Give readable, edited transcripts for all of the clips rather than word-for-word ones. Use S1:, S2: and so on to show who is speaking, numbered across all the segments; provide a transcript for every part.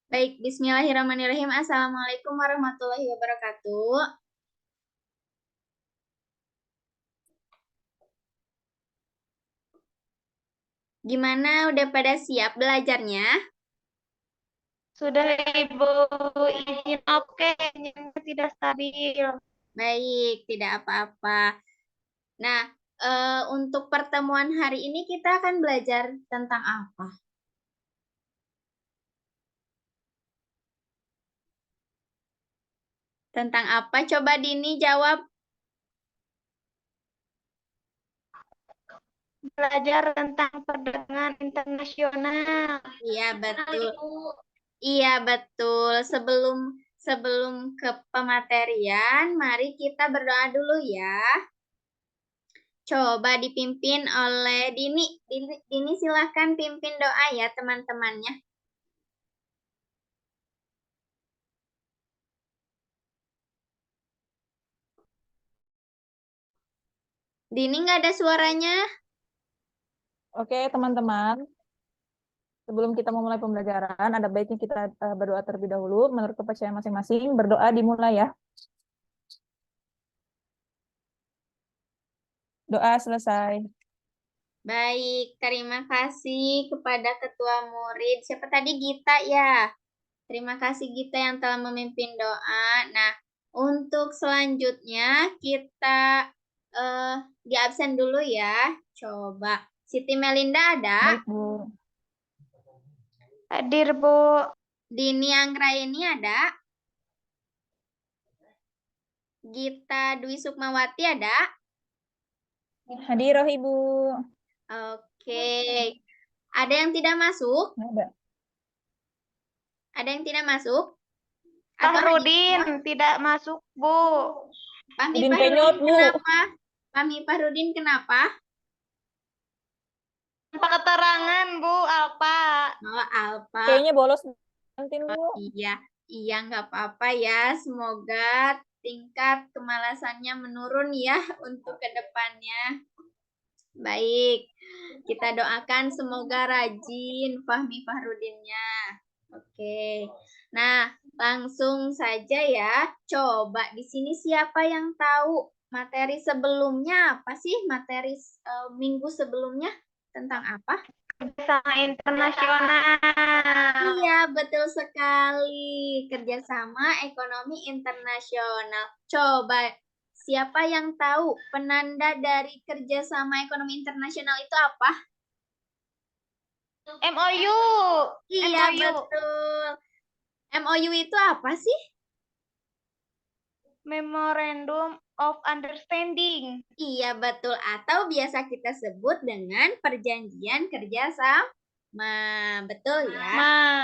S1: Baik, bismillahirrahmanirrahim. Assalamualaikum warahmatullahi wabarakatuh. Gimana, udah pada siap belajarnya?
S2: Sudah Ibu, izin oke, sinyalnya tidak stabil.
S1: Baik, tidak apa-apa. Nah, untuk pertemuan hari ini kita akan belajar tentang apa? Tentang apa? Coba Dini jawab.
S2: Belajar tentang perdagangan internasional.
S1: Iya, betul.
S2: Ibu.
S1: Iya, betul. Sebelum sebelum ke pematerian, mari kita berdoa dulu ya. Coba dipimpin oleh Dini. Dini silahkan pimpin doa ya teman-temannya. Dini nggak ada suaranya.
S3: Oke, teman-teman. Sebelum kita memulai pembelajaran, ada baiknya kita berdoa terlebih dahulu. Menurut kepercayaan masing-masing, berdoa dimulai ya. Doa selesai.
S1: Baik, terima kasih kepada ketua murid. Siapa tadi? Gita ya. Terima kasih Gita yang telah memimpin doa. Nah, untuk selanjutnya kita di absen dulu ya. Coba. Siti Melinda ada?
S3: Baik, Bu.
S2: Hadir Bu.
S1: Dini Anggraini ada? Gita Dwi Sukmawati ada?
S3: Hadiroh, Ibu.
S1: Oke. Ada yang tidak masuk?
S3: Ada.
S1: Ada yang tidak masuk? Atau hanya
S2: Fahrudin tidak masuk Bu.
S1: Fahmi
S3: Udin
S1: Fahrudin
S3: penyot, Bu.
S1: kenapa? Fahmi Fahrudin kenapa?
S2: Tanpa keterangan Bu Alpa.
S1: Oh, Alfa.
S3: Kayaknya bolos kantin, Bu.
S1: Oh, iya, iya nggak apa-apa ya. Semoga tingkat kemalasannya menurun ya untuk kedepannya. Baik, kita doakan semoga rajin Fahmi Fahrudinnya. Oke. Nah, langsung saja ya. Coba di sini siapa yang tahu materi sebelumnya apa sih? Materi minggu sebelumnya tentang apa?
S2: Kerjasama internasional.
S1: Iya, betul sekali. Kerjasama ekonomi internasional. Coba, siapa yang tahu penanda dari kerjasama ekonomi internasional itu apa?
S2: MOU.
S1: Iya,
S2: MOU.
S1: betul. MOU itu apa sih?
S2: Memorandum of Understanding.
S1: Iya, betul. Atau biasa kita sebut dengan perjanjian kerjasama. Betul ya?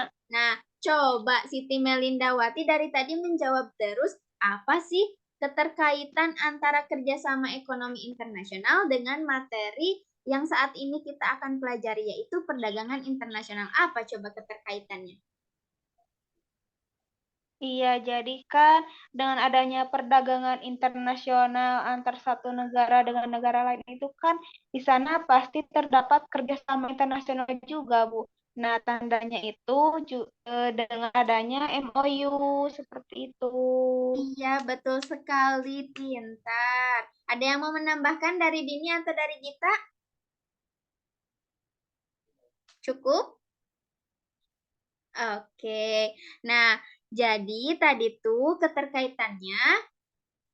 S1: Nah, coba Siti Melindawati dari tadi menjawab terus, apa sih keterkaitan antara kerjasama ekonomi internasional dengan materi yang saat ini kita akan pelajari, yaitu perdagangan internasional. Apa coba keterkaitannya?
S2: Iya, jadi kan dengan adanya perdagangan internasional antar satu negara dengan negara lain itu kan di sana pasti terdapat kerjasama internasional juga, Bu. Nah, tandanya itu dengan adanya MOU seperti itu.
S1: Iya, betul sekali, pintar. Ada yang mau menambahkan dari Dini atau dari Gita? Cukup? Oke. Nah, jadi tadi tuh keterkaitannya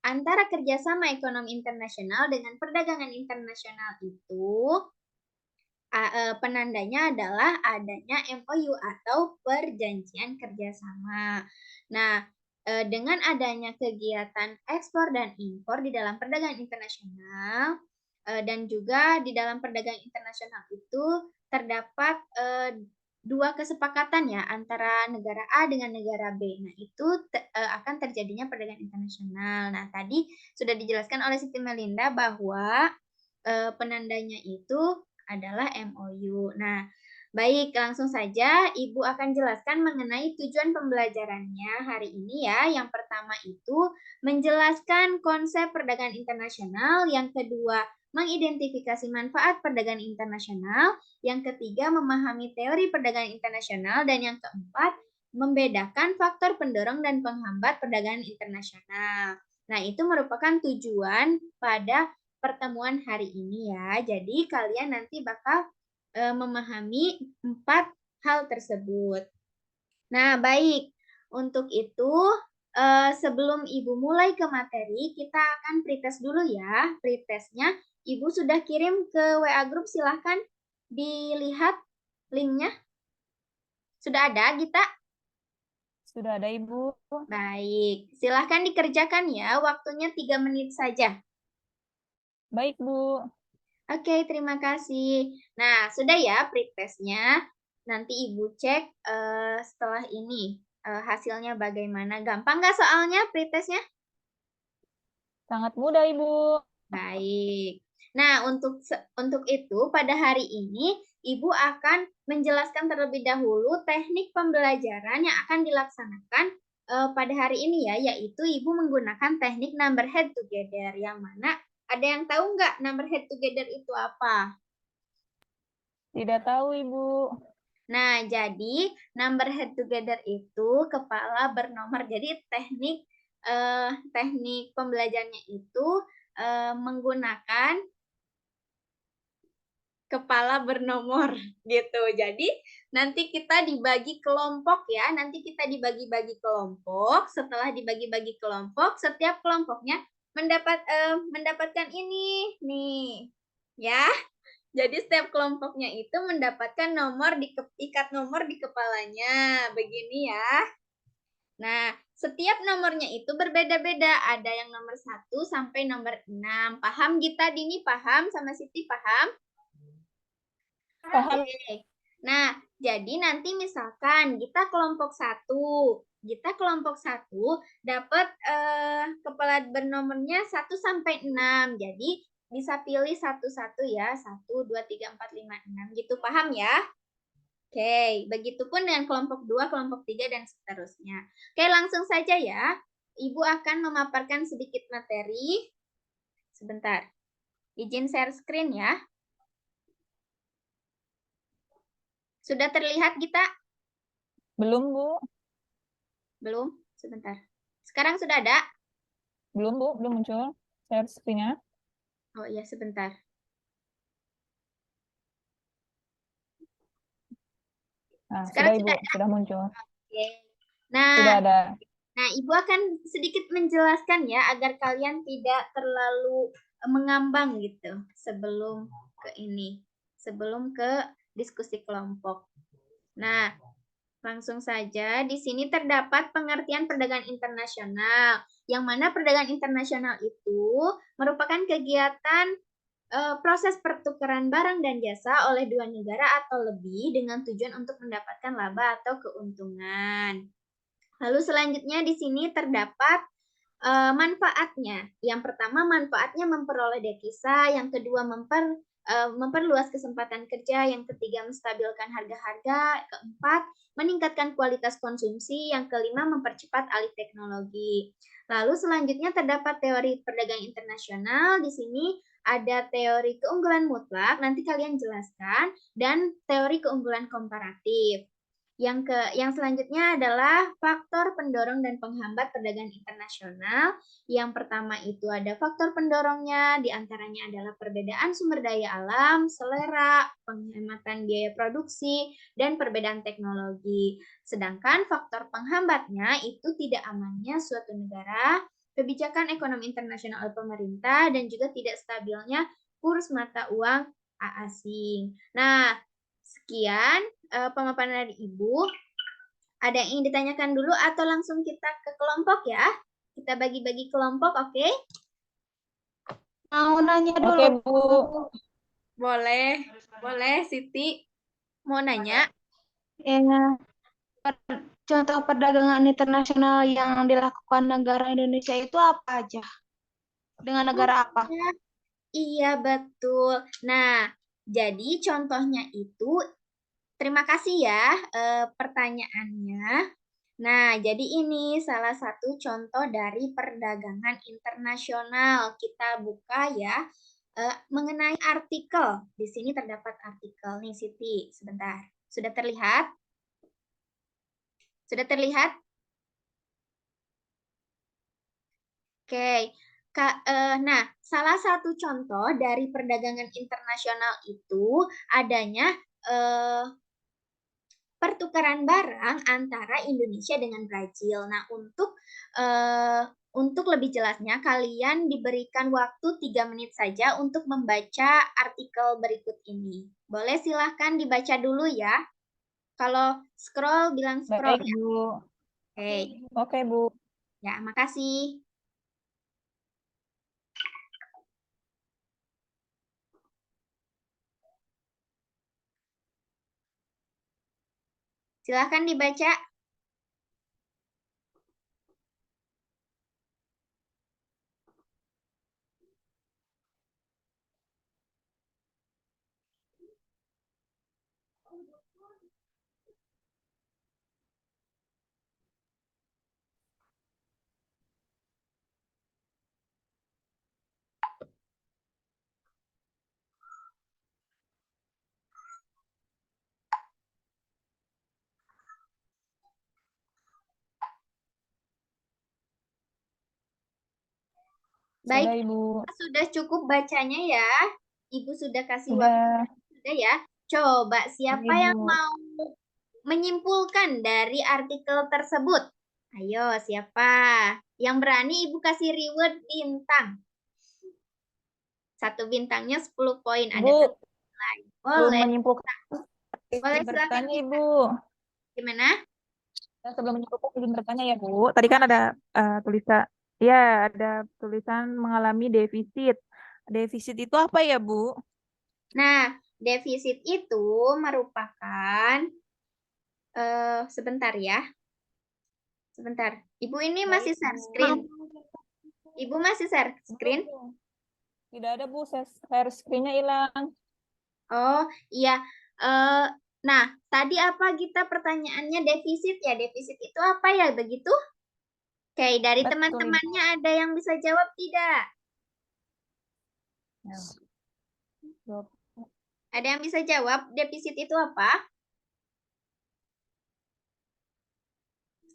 S1: antara kerjasama ekonomi internasional dengan perdagangan internasional itu penandanya adalah adanya MOU atau perjanjian kerjasama. Nah, dengan adanya kegiatan ekspor dan impor di dalam perdagangan internasional dan juga di dalam perdagangan internasional itu terdapat dua kesepakatan ya antara negara A dengan negara B. Nah, itu akan terjadinya perdagangan internasional. Nah, tadi sudah dijelaskan oleh Siti Melinda bahwa penandanya itu adalah MOU. Nah, baik, langsung saja Ibu akan jelaskan mengenai tujuan pembelajarannya hari ini ya. Yang pertama itu menjelaskan konsep perdagangan internasional, yang kedua mengidentifikasi manfaat perdagangan internasional, yang ketiga memahami teori perdagangan internasional, dan yang keempat membedakan faktor pendorong dan penghambat perdagangan internasional. Nah, itu merupakan tujuan pada pertemuan hari ini ya. Jadi kalian nanti bakal memahami 4 hal tersebut. Nah, baik. Untuk itu, sebelum Ibu mulai ke materi, kita akan pretest dulu ya. Pretestnya Ibu sudah kirim ke WA Group, silahkan dilihat linknya. Sudah ada, Gita?
S3: Sudah ada, Ibu.
S1: Baik, silahkan dikerjakan ya, waktunya 3 menit saja.
S3: Baik, Bu.
S1: Oke, terima kasih. Nah, sudah ya pretestnya. Nanti Ibu cek setelah ini hasilnya bagaimana. Gampang nggak soalnya pretestnya?
S3: Sangat mudah, Ibu.
S1: Baik. Nah, untuk itu pada hari ini Ibu akan menjelaskan terlebih dahulu teknik pembelajaran yang akan dilaksanakan pada hari ini ya, yaitu Ibu menggunakan teknik number head together. Yang mana ada yang tahu nggak number head together itu apa?
S3: Tidak tahu, Ibu.
S1: Nah, jadi number head together itu kepala bernomor. Jadi teknik pembelajarannya itu menggunakan kepala bernomor gitu. Jadi nanti kita dibagi kelompok ya. Nanti kita dibagi-bagi kelompok. Setelah dibagi-bagi kelompok, setiap kelompoknya mendapatkan ini nih. Ya. Jadi setiap kelompoknya itu mendapatkan ikat nomor di kepalanya. Begini ya. Nah, setiap nomornya itu berbeda-beda. Ada yang nomor 1 sampai nomor 6. Paham Gita, Dini? Paham? Sama Siti paham?
S3: Paham.
S1: Oke. Nah, jadi nanti misalkan kita kelompok 1. Kita kelompok 1 dapat kepala bernomornya 1 sampai 6. Jadi bisa pilih satu-satu ya. 1, 2, 3, 4, 5, 6 gitu. Paham ya? Oke, begitupun dengan kelompok 2, kelompok 3, dan seterusnya. Oke, langsung saja ya. Ibu akan memaparkan sedikit materi. Sebentar. Izin share screen ya. Sudah terlihat Gita?
S3: Belum, Bu.
S1: Belum? Sebentar. Sekarang sudah ada?
S3: Belum, Bu. Belum muncul. Share screen-nya.
S1: Oh iya, sebentar.
S3: Nah,
S1: Sekarang
S3: sudah, Ibu.
S1: sudah ada?
S3: Sudah muncul.
S1: Oke.
S3: Sudah
S1: Nah,
S3: ada.
S1: Ibu akan sedikit menjelaskan ya, agar kalian tidak terlalu mengambang gitu sebelum sebelum ke diskusi kelompok. Nah, langsung saja di sini terdapat pengertian perdagangan internasional, yang mana perdagangan internasional itu merupakan kegiatan proses pertukaran barang dan jasa oleh dua negara atau lebih dengan tujuan untuk mendapatkan laba atau keuntungan. Lalu selanjutnya di sini terdapat manfaatnya. Yang pertama manfaatnya memperoleh devisa, yang kedua memperluas kesempatan kerja, yang ketiga menstabilkan harga-harga, keempat meningkatkan kualitas konsumsi, yang kelima mempercepat alih teknologi. Lalu selanjutnya terdapat teori perdagangan internasional. Di sini ada teori keunggulan mutlak, nanti kalian jelaskan, dan teori keunggulan komparatif. Yang selanjutnya adalah faktor pendorong dan penghambat perdagangan internasional. Yang pertama itu ada faktor pendorongnya, diantaranya adalah perbedaan sumber daya alam, selera, penghematan biaya produksi, dan perbedaan teknologi. Sedangkan faktor penghambatnya itu tidak amannya suatu negara, kebijakan ekonomi internasional oleh pemerintah, dan juga tidak stabilnya kurs mata uang asing. Nah, sekian pemaparan dari Ibu. Ada yang ingin ditanyakan dulu atau langsung kita ke kelompok ya? Kita bagi-bagi kelompok, oke?
S2: Mau nanya dulu.
S3: Oke, Bu.
S1: Boleh, boleh Siti. Mau nanya?
S2: Ya, contoh perdagangan internasional yang dilakukan negara Indonesia itu apa aja? Dengan negara apa?
S1: Iya, betul. Nah, jadi contohnya itu, terima kasih ya pertanyaannya. Nah, jadi ini salah satu contoh dari perdagangan internasional. Kita buka ya, mengenai artikel. Di sini terdapat artikel nih, Siti. Sebentar. Sudah terlihat? Sudah terlihat? Oke. Nah, salah satu contoh dari perdagangan internasional itu adanya pertukaran barang antara Indonesia dengan Brazil. Nah, untuk lebih jelasnya, kalian diberikan waktu 3 menit saja untuk membaca artikel berikut ini. Boleh silahkan dibaca dulu ya. Kalau scroll, bilang scroll
S3: Baik,
S1: ya.
S3: Bu.
S1: Oke,
S3: Oke, Bu.
S1: ya, makasih. Silahkan dibaca.
S3: Sudah,
S1: Baik,
S3: Ibu.
S1: sudah cukup bacanya ya. Ibu sudah kasih waktu.
S3: Sudah.
S1: Sudah ya. Coba siapa yang
S3: Ibu.
S1: mau menyimpulkan dari artikel tersebut? Ayo, siapa? Yang berani Ibu kasih reward bintang. 1 bintangnya 10 poin. Ada
S3: Bu,
S1: lain.
S3: belum
S1: Boleh.
S3: menyimpulkan.
S1: Boleh
S3: Izin
S1: silakan
S3: bertanya,
S1: kita.
S3: Ibu.
S1: Gimana?
S3: Sebelum menyimpulkan, izin bertanya ya, Bu. Tadi kan ada tulisan, ya, ada tulisan mengalami defisit. Defisit itu apa ya, Bu?
S1: Nah, defisit itu merupakan sebentar ya. Sebentar. Ibu ini masih
S3: Baik,
S1: share
S3: Bu.
S1: screen. Ibu masih share
S3: Belum,
S1: screen?
S3: Bu. Tidak ada, Bu. Share screen-nya hilang.
S1: Oh, iya. Eh, nah, tadi apa kita pertanyaannya defisit ya? Defisit itu apa ya? Begitu? Oke, dari
S3: Betul, Ibu.
S1: teman-temannya ada yang bisa jawab tidak?
S3: Ya.
S1: Ada yang bisa jawab defisit itu apa?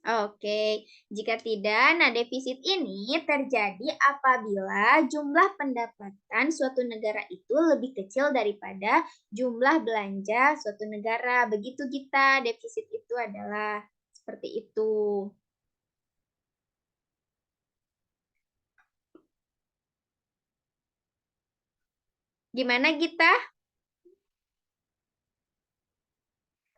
S1: Oke, jika tidak, nah defisit ini terjadi apabila jumlah pendapatan suatu negara itu lebih kecil daripada jumlah belanja suatu negara. Begitu kita, defisit itu adalah seperti itu. Gimana kita?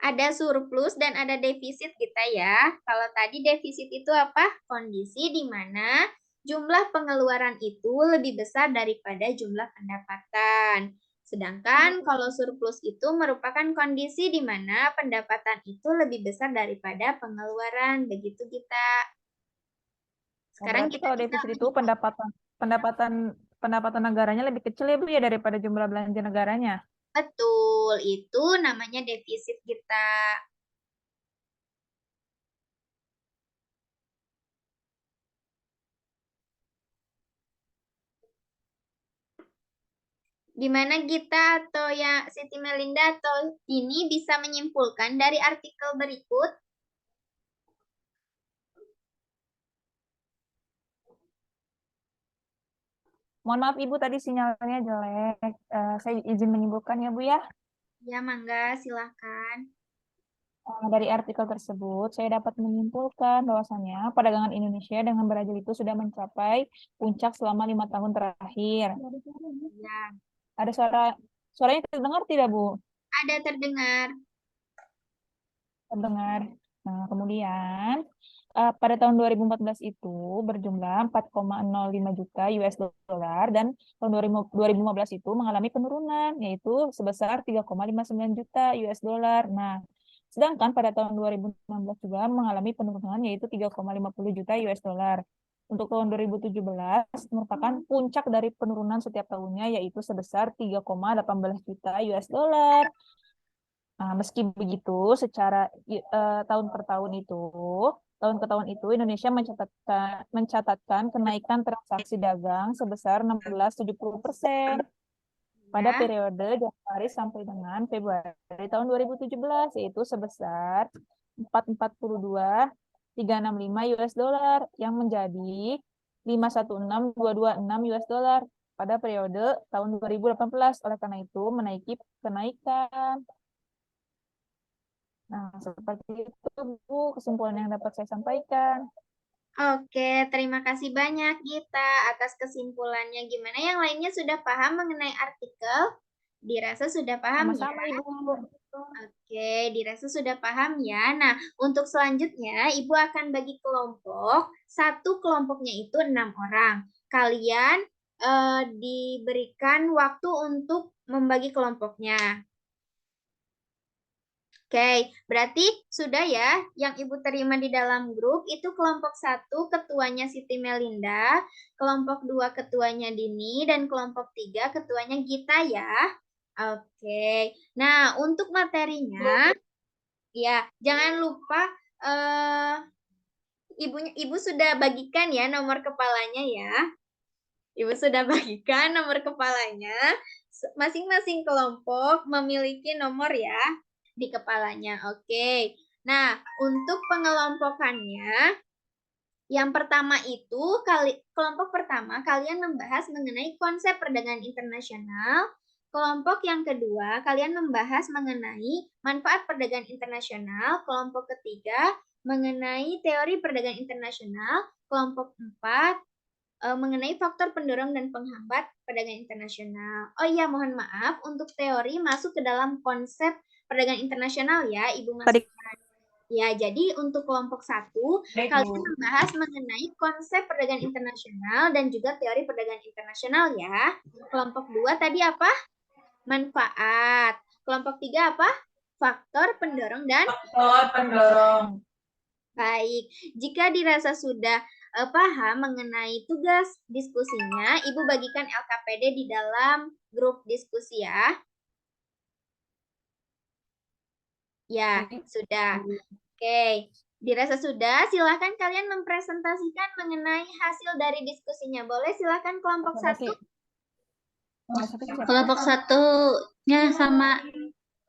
S1: Ada surplus dan ada defisit kita ya. Kalau tadi defisit itu apa? Kondisi di mana jumlah pengeluaran itu lebih besar daripada jumlah pendapatan. Sedangkan kalau surplus itu merupakan kondisi di mana pendapatan itu lebih besar daripada pengeluaran. Begitu kita.
S3: Oh,
S1: Sekarang
S3: berarti
S1: kita
S3: kalau
S1: bisa
S3: defisit itu pendapatan pendapatan negaranya lebih kecil ya, Bu, ya, daripada jumlah belanja negaranya.
S1: betul, itu namanya defisit kita. Gimana Gita atau ya Siti Melinda atau ini bisa menyimpulkan dari artikel berikut?
S3: Mohon maaf, Ibu, tadi sinyalnya jelek. Saya izin menyimpulkan ya, Bu, ya.
S1: Ya, mangga, silahkan.
S3: Dari artikel tersebut, saya dapat menyimpulkan bahwasannya perdagangan Indonesia dengan Brazil itu sudah mencapai puncak selama 5 tahun terakhir.
S1: Ya,
S3: Ada suaranya terdengar tidak, Bu?
S1: ada terdengar.
S3: Terdengar. Nah, kemudian pada tahun 2014 itu berjumlah 4,05 juta US dollar dan tahun 2015 itu mengalami penurunan yaitu sebesar 3,59 juta US dollar. Nah, sedangkan pada tahun 2016 juga mengalami penurunan yaitu 3,50 juta US dollar. Untuk tahun 2017 merupakan puncak dari penurunan setiap tahunnya yaitu sebesar 3,18 juta US dollar. Nah, meski begitu, secara tahun per tahun ke tahun itu Indonesia mencatatkan kenaikan transaksi dagang sebesar 16,70% pada
S1: Ya,
S3: periode Januari sampai dengan Februari tahun 2017, yaitu sebesar 442,365 US dollar yang menjadi 516,226 US dollar pada periode tahun 2018. Oleh karena itu menaiki kenaikan. Nah, seperti itu Bu kesimpulan yang dapat saya sampaikan.
S1: Oke, terima kasih banyak Gita atas kesimpulannya. Gimana yang lainnya sudah paham mengenai artikel? Dirasa sudah paham ya?
S3: Sama-sama Ibu.
S1: Oke, dirasa sudah paham ya. Nah, untuk selanjutnya Ibu akan bagi kelompok. Satu kelompoknya itu 6 orang. Kalian diberikan waktu untuk membagi kelompoknya. Oke, berarti sudah ya yang Ibu terima di dalam grup itu kelompok 1 ketuanya Siti Melinda, kelompok 2 ketuanya Dini, dan kelompok 3 ketuanya Gita ya. Oke, nah untuk materinya, ya jangan lupa Ibu sudah bagikan ya nomor kepalanya ya. Ibu sudah bagikan nomor kepalanya. Masing-masing kelompok memiliki nomor ya di kepalanya. Oke. Nah, untuk pengelompokannya, yang pertama itu kelompok pertama kalian membahas mengenai konsep perdagangan internasional. Kelompok yang kedua kalian membahas mengenai manfaat perdagangan internasional. Kelompok ketiga mengenai teori perdagangan internasional. Kelompok 4 mengenai faktor pendorong dan penghambat perdagangan internasional. Oh iya, mohon maaf untuk teori masuk ke dalam konsep perdagangan internasional ya, Ibu masukkan. Ya, jadi untuk kelompok 1, kalian membahas mengenai konsep perdagangan internasional dan juga teori perdagangan internasional ya. Kelompok 2 tadi apa? Manfaat. Kelompok 3 apa? Faktor pendorong dan baik. Jika dirasa sudah paham mengenai tugas diskusinya, Ibu bagikan LKPD di dalam grup diskusi ya. Ya, sudah. Oke. Dirasa sudah, silakan kalian mempresentasikan mengenai hasil dari diskusinya. Boleh silakan kelompok 1.
S4: Kelompok 1-nya sama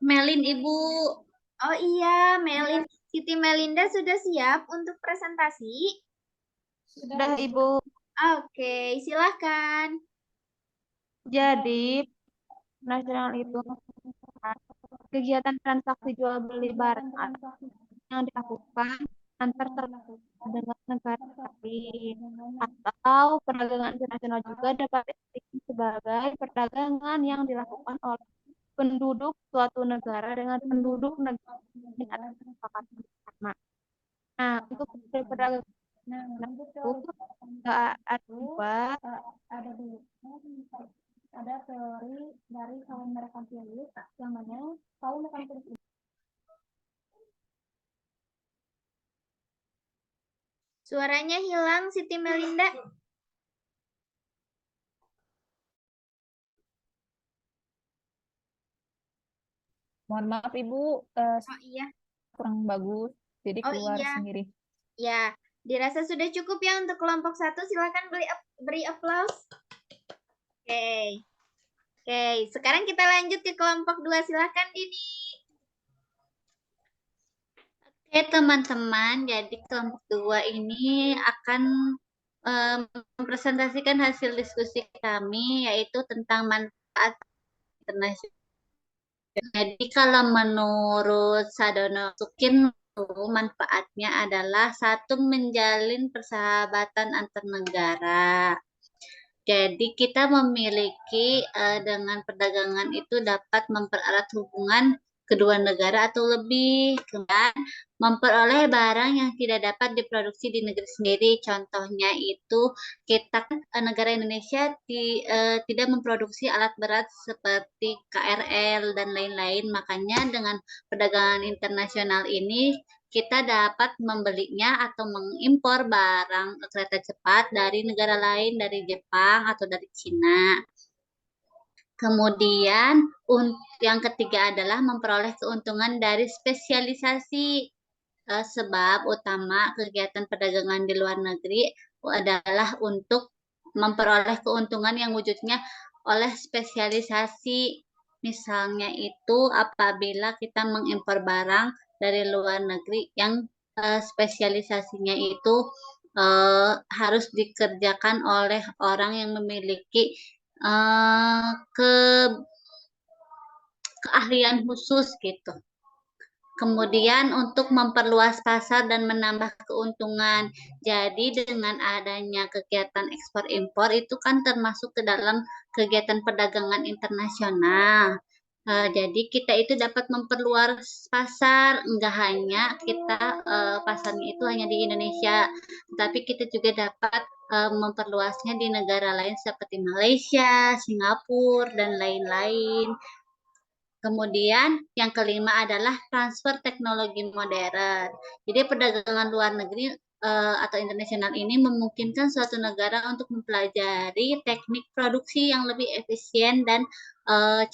S4: Melin, Ibu.
S1: Oh iya, Melin. Siti Melinda sudah siap untuk presentasi?
S2: Sudah, Ibu.
S1: Oke, silakan.
S2: Jadi, nasional itu kegiatan transaksi jual beli barang yang dilakukan antar dengan negara lain, atau perdagangan internasional juga dapat disebut sebagai perdagangan yang dilakukan oleh penduduk suatu negara dengan penduduk negara lain atas kesepakatan bersama. Nah, untuk perdagangan itu
S3: ada teori dari kaum merkantilis yang mana kaum merkantilis.
S1: Suaranya hilang, Siti Melinda.
S3: Mohon maaf Ibu,
S1: Oh iya.
S3: kurang bagus, jadi keluar
S1: iya.
S3: sendiri.
S1: Ya, dirasa sudah cukup ya untuk kelompok 1. Silakan beri aplaus. Oke. Oke, sekarang kita lanjut ke kelompok 2. Silakan Dini.
S4: Oke teman-teman, jadi kelompok 2 ini akan mempresentasikan hasil diskusi kami, yaitu tentang manfaat internasional. Jadi kalau menurut Sadono Sukin, manfaatnya adalah 1, menjalin persahabatan antar negara. Jadi kita memiliki dengan perdagangan itu dapat mempererat hubungan kedua negara atau lebih, kemudian memperoleh barang yang tidak dapat diproduksi di negeri sendiri. Contohnya itu kita negara Indonesia tidak memproduksi alat berat seperti KRL dan lain-lain. Makanya dengan perdagangan internasional ini kita dapat membelinya atau mengimpor barang kereta cepat dari negara lain, dari Jepang atau dari Cina. Kemudian yang ketiga adalah memperoleh keuntungan dari spesialisasi, sebab utama kegiatan perdagangan di luar negeri adalah untuk memperoleh keuntungan yang wujudnya oleh spesialisasi. Misalnya itu apabila kita mengimpor barang dari luar negeri yang spesialisasinya itu harus dikerjakan oleh orang yang memiliki ke keahlian khusus gitu. Kemudian untuk memperluas pasar dan menambah keuntungan. Jadi dengan adanya kegiatan ekspor impor itu kan termasuk ke dalam kegiatan perdagangan internasional. Jadi kita itu dapat memperluas pasar, enggak hanya kita pasarnya itu hanya di Indonesia, tapi kita juga dapat memperluasnya di negara lain seperti Malaysia, Singapura, dan lain-lain. Kemudian yang kelima adalah transfer teknologi modern. Jadi perdagangan luar negeri atau internasional ini memungkinkan suatu negara untuk mempelajari teknik produksi yang lebih efisien dan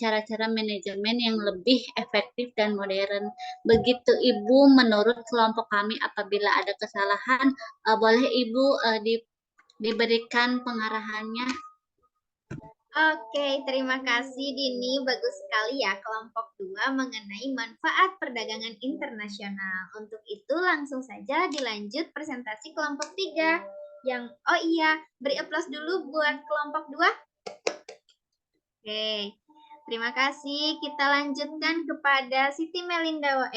S4: cara-cara manajemen yang lebih efektif dan modern. Begitu Ibu, menurut kelompok kami apabila ada kesalahan, boleh Ibu diberikan pengarahannya.
S1: Oke, terima kasih Dini. Bagus sekali ya kelompok 2 mengenai manfaat perdagangan internasional. Untuk itu langsung saja dilanjut presentasi kelompok 3. Oh iya, beri aplaus dulu buat kelompok 2. Oke, terima kasih. Kita lanjutkan kepada Siti Melinda,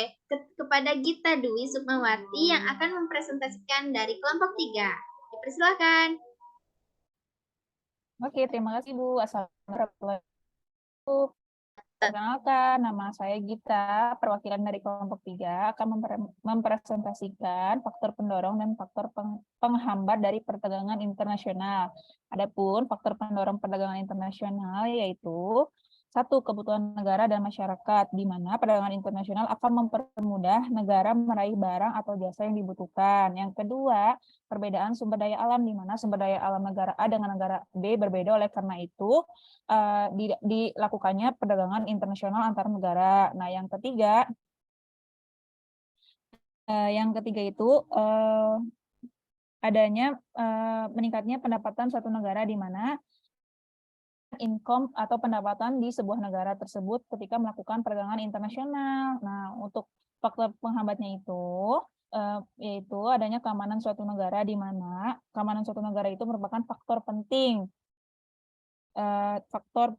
S1: kepada Gita Dwi Sukmawati yang akan mempresentasikan dari kelompok 3. Dipersilakan.
S3: Oke, terima kasih Bu. Assalamualaikum. Perkenalkan, nama saya Gita, perwakilan dari kelompok 3 akan mempresentasikan faktor pendorong dan faktor penghambat dari perdagangan internasional. Adapun faktor pendorong perdagangan internasional yaitu 1. Kebutuhan negara dan masyarakat, di mana perdagangan internasional akan mempermudah negara meraih barang atau jasa yang dibutuhkan. Yang kedua, perbedaan sumber daya alam, di mana sumber daya alam negara A dengan negara B berbeda, oleh karena itu dilakukannya perdagangan internasional antar negara. Nah, yang ketiga itu adanya meningkatnya pendapatan suatu negara, di mana income atau pendapatan di sebuah negara tersebut ketika melakukan perdagangan internasional. Nah, untuk faktor penghambatnya itu yaitu adanya keamanan suatu negara, di mana keamanan suatu negara itu merupakan faktor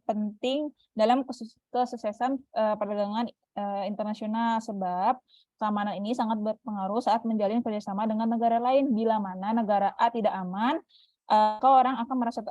S3: penting dalam kesuksesan perdagangan internasional, sebab keamanan ini sangat berpengaruh saat menjalin kerjasama dengan negara lain. Bila mana negara A tidak aman,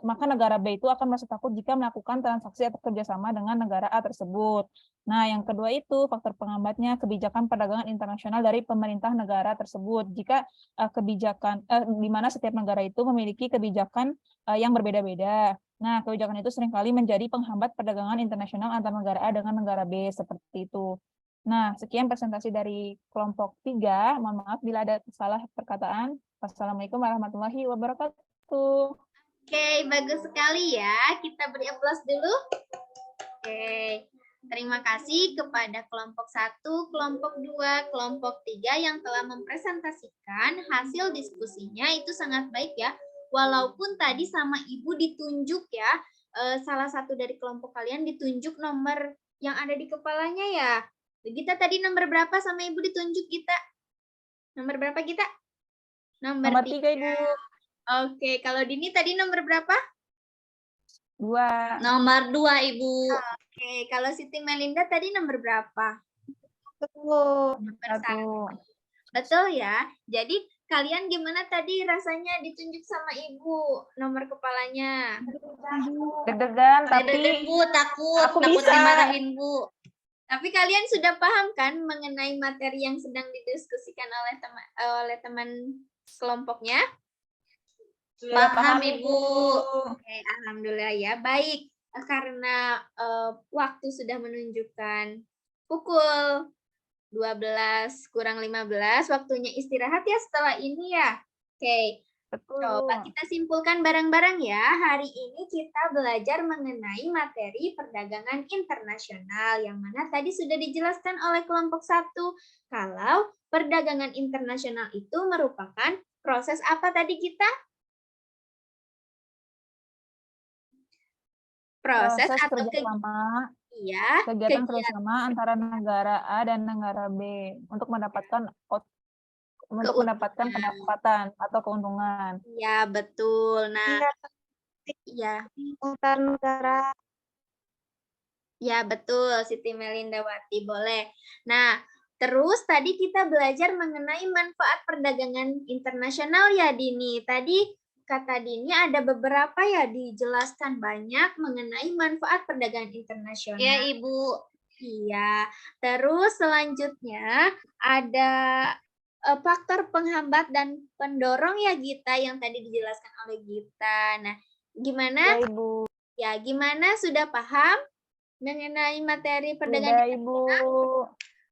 S3: maka negara B itu akan merasa takut jika melakukan transaksi atau kerjasama dengan negara A tersebut. Nah, yang kedua itu faktor penghambatnya kebijakan perdagangan internasional dari pemerintah negara tersebut. Jika kebijakan di mana setiap negara itu memiliki kebijakan yang berbeda-beda. Nah, kebijakan itu seringkali menjadi penghambat perdagangan internasional antar negara A dengan negara B, seperti itu. Nah, sekian presentasi dari kelompok 3. Mohon maaf bila ada salah perkataan. Wassalamualaikum warahmatullahi wabarakatuh.
S1: Oke, bagus sekali ya. Kita beri aplaus dulu. Oke, terima kasih kepada kelompok 1, kelompok 2, kelompok 3 yang telah mempresentasikan hasil diskusinya. Itu sangat baik ya. Walaupun tadi sama Ibu ditunjuk ya, salah satu dari kelompok kalian ditunjuk nomor yang ada di kepalanya ya. Kita tadi nomor berapa sama Ibu ditunjuk, kita? Nomor berapa, kita?
S3: Nomor 3, Ibu.
S1: Oke, kalau Dini tadi nomor berapa?
S3: 2.
S4: Nomor 2, Ibu.
S1: Oke, kalau Siti Melinda tadi nomor berapa?
S3: 1.
S1: Betul ya. Jadi kalian gimana tadi rasanya ditunjuk sama Ibu nomor kepalanya?
S3: Deg-degan, tapi
S4: Bu, takut
S3: bisa.
S4: dimarahin, Bu.
S1: Tapi kalian sudah paham kan mengenai materi yang sedang didiskusikan oleh teman kelompoknya?
S4: Paham, Ibu.
S1: Oke, alhamdulillah ya. Baik, karena waktu sudah menunjukkan pukul 12 kurang 15, waktunya istirahat ya setelah ini ya. Oke, coba kita simpulkan bareng-bareng ya. Hari ini kita belajar mengenai materi perdagangan internasional, yang mana tadi sudah dijelaskan oleh kelompok 1. Kalau perdagangan internasional itu merupakan proses apa tadi kita? Proses atau
S3: kerjasama
S1: Iya,
S3: kegiatan kerjasama antara negara A dan negara B untuk mendapatkan pendapatan atau keuntungan.
S1: Iya, betul. Nah,
S2: Iya,
S1: iya.
S2: antar negara.
S1: Ya, betul, Siti Melindawati, boleh. Nah, terus tadi kita belajar mengenai manfaat perdagangan internasional ya, Dini. Tadi kata Dini ada beberapa ya dijelaskan banyak mengenai manfaat perdagangan internasional.
S4: Iya, Ibu.
S1: Iya. Terus selanjutnya ada faktor penghambat dan pendorong ya Gita yang tadi dijelaskan oleh Gita. Nah, gimana?
S3: Ya, Ibu.
S1: Ya, gimana sudah paham mengenai materi
S3: Sudah,
S1: perdagangan?
S3: Ibu.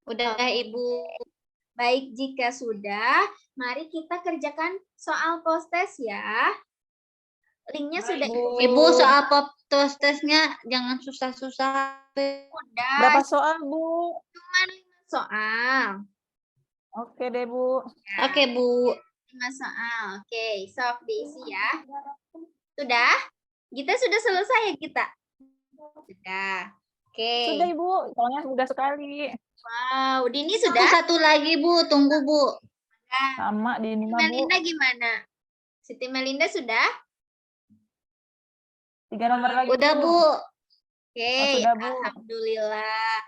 S4: Udah, Ibu.
S1: Baik, jika sudah, mari kita kerjakan soal post-test ya. Linknya sudah
S4: Ibu, soal post-testnya jangan susah-susah.
S1: udah,
S3: Berapa soal, Bu?
S1: cuma 5 soal.
S3: Oke deh, Bu.
S4: Oke, Bu.
S1: 5 soal. Oke, sok diisi ya. Sudah? Kita sudah selesai ya kita? Sudah. Oke.
S3: Sudah, Ibu. Soalnya mudah sekali.
S1: Wow, Dini
S4: Aku
S1: sudah?
S4: satu lagi, Bu. Tunggu, Bu.
S3: Sama di ini
S1: Siti
S3: mah, Bu.
S1: Melinda gimana? Siti Melinda sudah?
S3: 3 nomor lagi,
S4: Udah, Bu.
S1: Oke,
S3: Oh, sudah, Bu.
S1: alhamdulillah.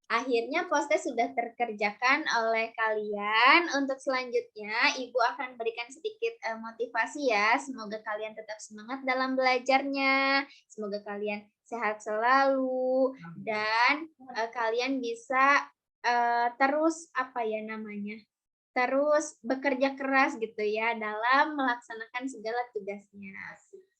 S1: Akhirnya post-test sudah terkerjakan oleh kalian. Untuk selanjutnya, Ibu akan berikan sedikit motivasi ya. Semoga kalian tetap semangat dalam belajarnya. Semoga kalian sehat selalu dan kalian bisa terus apa ya namanya? Terus bekerja keras gitu ya dalam melaksanakan segala tugasnya.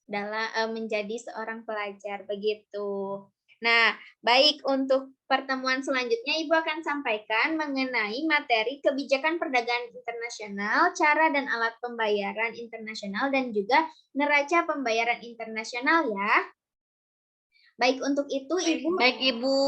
S1: Dalam menjadi seorang pelajar begitu. Nah, baik untuk pertemuan selanjutnya Ibu akan sampaikan mengenai materi kebijakan perdagangan internasional, cara dan alat pembayaran internasional dan juga neraca pembayaran internasional ya. Baik untuk itu Ibu
S4: Baik, Ibu.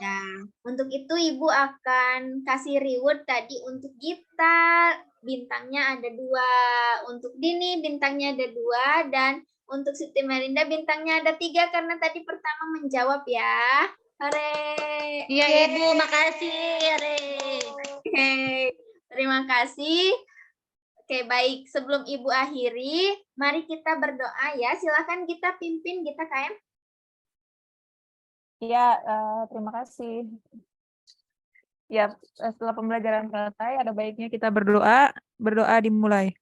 S1: Nah, untuk itu Ibu akan kasih reward tadi untuk Gita bintangnya ada 2, untuk Dini bintangnya ada 2, dan untuk Siti Melinda bintangnya ada 3 karena tadi pertama menjawab ya. Hore.
S4: Iya, Ibu. Makasih. Hore.
S1: Oke, terima kasih. Oke, baik. Sebelum Ibu akhiri, mari kita berdoa ya. Silakan kita pimpin Gita KM.
S3: Iya, terima kasih. Ya, setelah pembelajaran selesai, ada baiknya kita berdoa. Berdoa dimulai.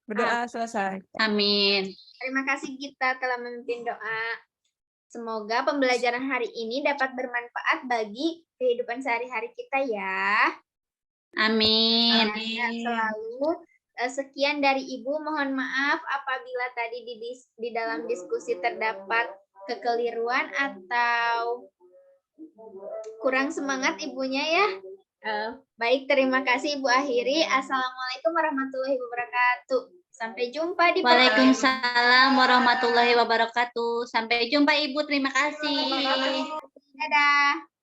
S3: Berdoa selesai.
S4: Amin.
S1: Terima kasih Gita telah memimpin doa. Semoga pembelajaran hari ini dapat bermanfaat bagi kehidupan sehari-hari kita ya.
S4: Amin.
S1: Sehat selalu. Sekian dari Ibu, mohon maaf apabila tadi di dalam diskusi terdapat kekeliruan atau kurang semangat Ibunya ya. Baik, terima kasih Ibu akhiri. Assalamualaikum warahmatullahi wabarakatuh. Sampai jumpa di
S4: Waalaikumsalam warahmatullahi wabarakatuh. Sampai jumpa, Ibu. Terima kasih.
S1: Dadah.